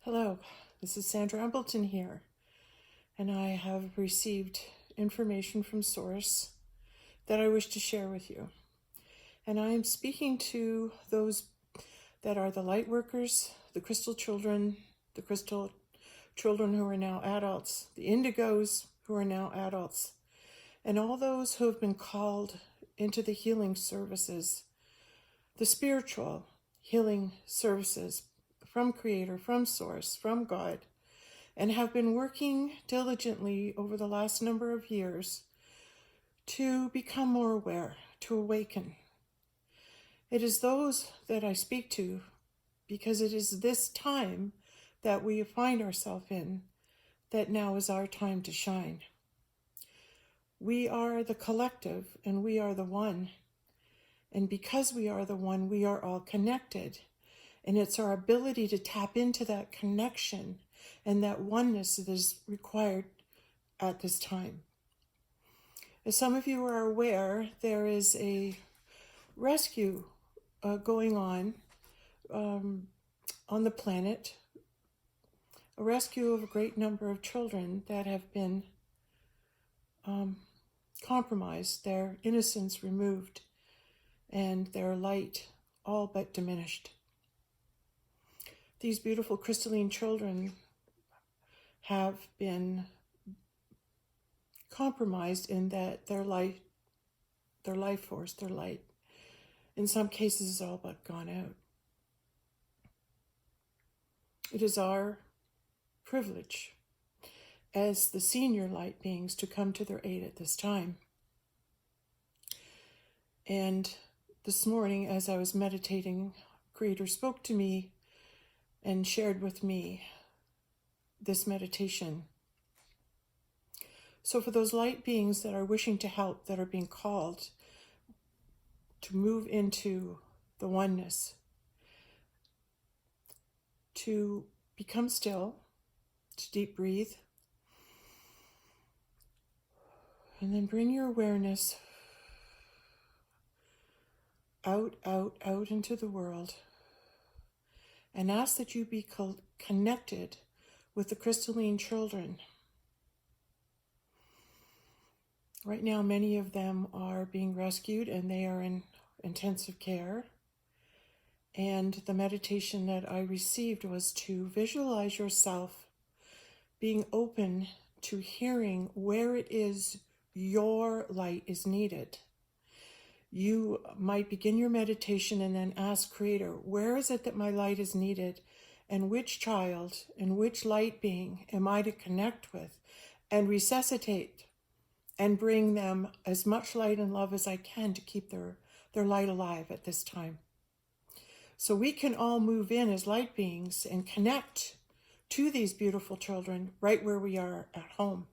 Hello, this is Sandra Embleton here, and I have received information from Source that I wish to share with you. And I am speaking to those that are the light workers, the crystal children who are now adults, the indigos who are now adults, and all those who have been called into the healing services, the spiritual healing services from Creator, from Source, from God, and have been working diligently over the last number of years to become more aware, to awaken. It is those that I speak to because it is this time that we find ourselves in that now is our time to shine. We are the collective and we are the one. And because we are the one, we are all connected. And it's our ability to tap into that connection and that oneness that is required at this time. As some of you are aware, there is a rescue going on the planet, a rescue of a great number of children that have been compromised, their innocence removed, and their light all but diminished. These beautiful crystalline children have been compromised in that their life force, their light, in some cases is all but gone out. It is our privilege as the senior light beings to come to their aid at this time. And this morning, as I was meditating, Creator spoke to me and shared with me this meditation. So for those light beings that are wishing to help, that are being called to move into the oneness, to become still, to deep breathe, and then bring your awareness out into the world, and ask that you be connected with the crystalline children. Right now, many of them are being rescued and they are in intensive care. And the meditation that I received was to visualize yourself being open to hearing where it is your light is needed. You might begin your meditation and then ask Creator, where is it that my light is needed? And which child and which light being am I to connect with and resuscitate and bring them as much light and love as I can to keep their light alive at this time? So we can all move in as light beings and connect to these beautiful children right where we are at home.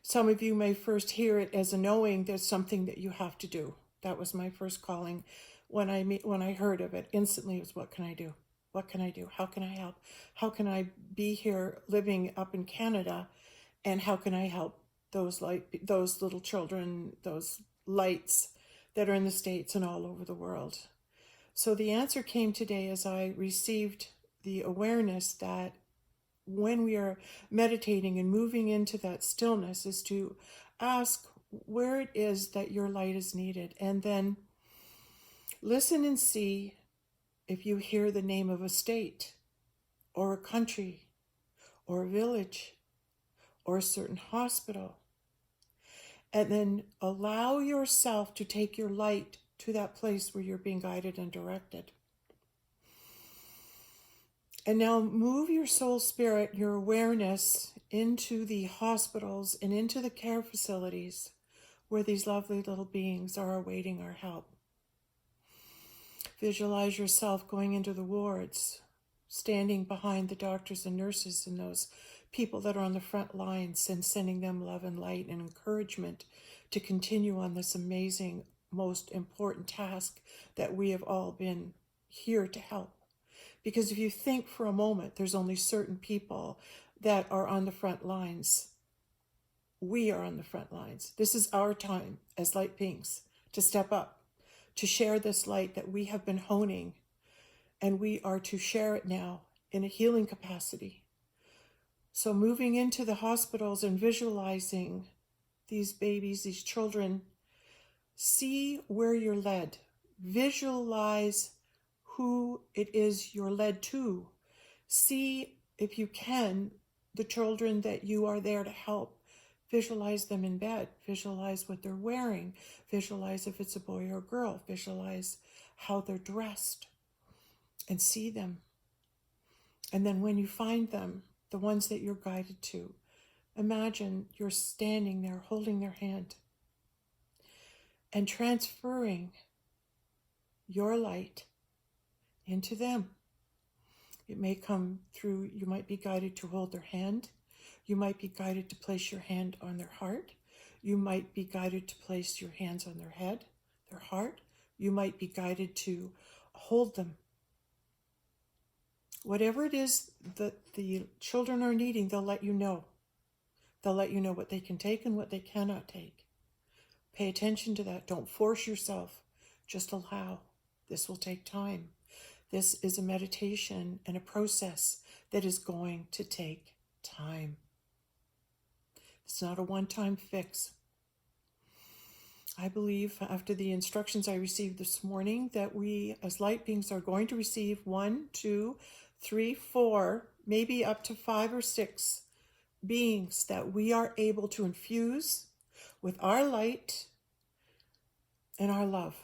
Some of you may first hear it as a knowing there's something that you have to do. That was my first calling. When I heard of it, instantly it was, what can I do? What can I do? How can I help? How can I be here living up in Canada? And how can I help those little children, those lights that are in the States and all over the world? So the answer came today as I received the awareness that when we are meditating and moving into that stillness is to ask where it is that your light is needed, and then listen and see if you hear the name of a state or a country or a village or a certain hospital, and then allow yourself to take your light to that place where you're being guided and directed. And now move your soul spirit, your awareness into the hospitals and into the care facilities where these lovely little beings are awaiting our help. Visualize yourself going into the wards, standing behind the doctors and nurses and those people that are on the front lines, and sending them love and light and encouragement to continue on this amazing, most important task that we have all been here to help. Because if you think for a moment, there's only certain people that are on the front lines. We are on the front lines. This is our time as light beings to step up, to share this light that we have been honing, and we are to share it now in a healing capacity. So moving into the hospitals and visualizing these babies, these children, see where you're led. Visualize who it is you're led to. See, if you can, the children that you are there to help. Visualize them in bed. Visualize what they're wearing. Visualize if it's a boy or a girl. Visualize how they're dressed and see them. And then when you find them, the ones that you're guided to, imagine you're standing there holding their hand and transferring your light into them. It may come through, you might be guided to hold their hand. You might be guided to place your hand on their heart. You might be guided to place your hands on their head, their heart. You might be guided to hold them. Whatever it is that the children are needing, they'll let you know. They'll let you know what they can take and what they cannot take. Pay attention to that. Don't force yourself. Just allow. This will take time. This is a meditation and a process that is going to take time. It's not a one-time fix. I believe after the instructions I received this morning that we as light beings are going to receive 1, 2, 3, 4, maybe up to 5 or 6 beings that we are able to infuse with our light and our love.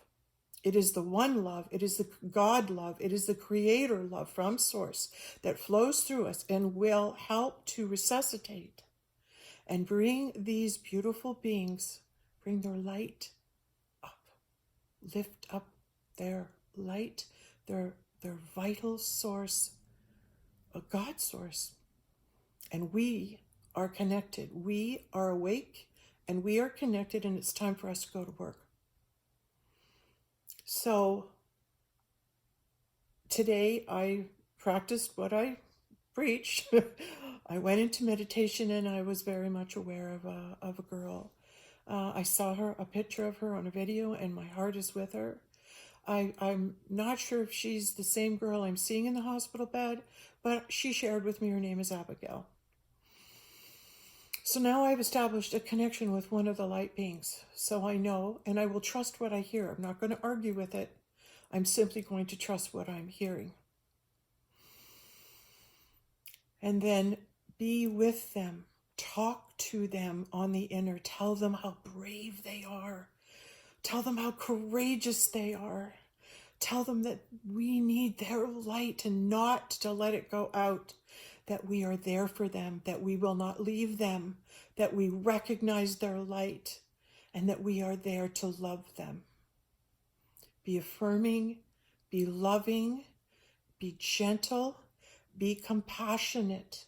It is the one love, it is the God love, it is the creator love from source that flows through us and will help to resuscitate and bring these beautiful beings, bring their light up, lift up their light, their vital source, a God source. And we are connected. We are awake and we are connected, and it's time for us to go to work. So today I practiced what I preached. I went into meditation and I was very much aware of a girl. I saw her, a picture of her on a video, and my heart is with her. I'm not sure if she's the same girl I'm seeing in the hospital bed, but she shared with me her name is Abigail. So now I've established a connection with one of the light beings. So I know, and I will trust what I hear. I'm not going to argue with it. I'm simply going to trust what I'm hearing. And then be with them. Talk to them on the inner. Tell them how brave they are. Tell them how courageous they are. Tell them that we need their light and not to let it go out. That we are there for them, that we will not leave them, that we recognize their light, and that we are there to love them. Be affirming, be loving, be gentle, be compassionate.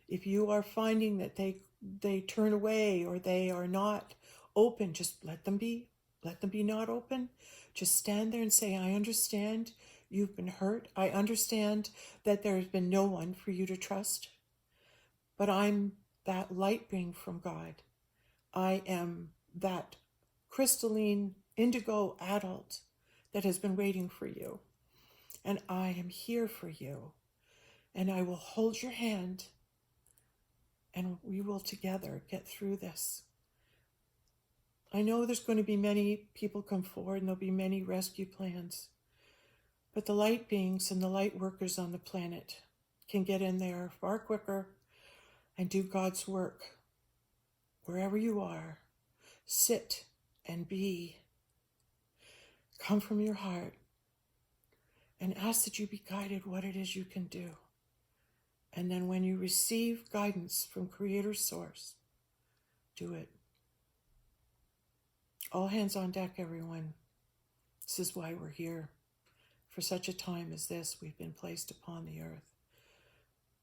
If you are finding that they turn away or they are not open, just let them be. Let them be not open. Just stand there and say, I understand. You've been hurt. I understand that there has been no one for you to trust. But I'm that light being from God. I am that crystalline indigo adult that has been waiting for you. And I am here for you. And I will hold your hand and we will together get through this. I know there's going to be many people come forward and there'll be many rescue plans. But the light beings and the light workers on the planet can get in there far quicker and do God's work. Wherever you are, sit and be. Come from your heart and ask that you be guided what it is you can do. And then when you receive guidance from Creator Source, do it. All hands on deck, everyone. This is why we're here. For such a time as this, we've been placed upon the earth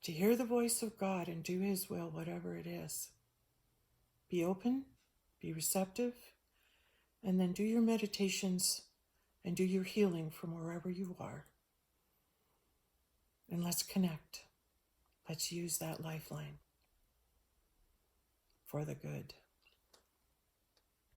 to hear the voice of God and do His will, whatever it is. Be open, be receptive, and then do your meditations and do your healing from wherever you are. And let's connect. Let's use that lifeline for the good.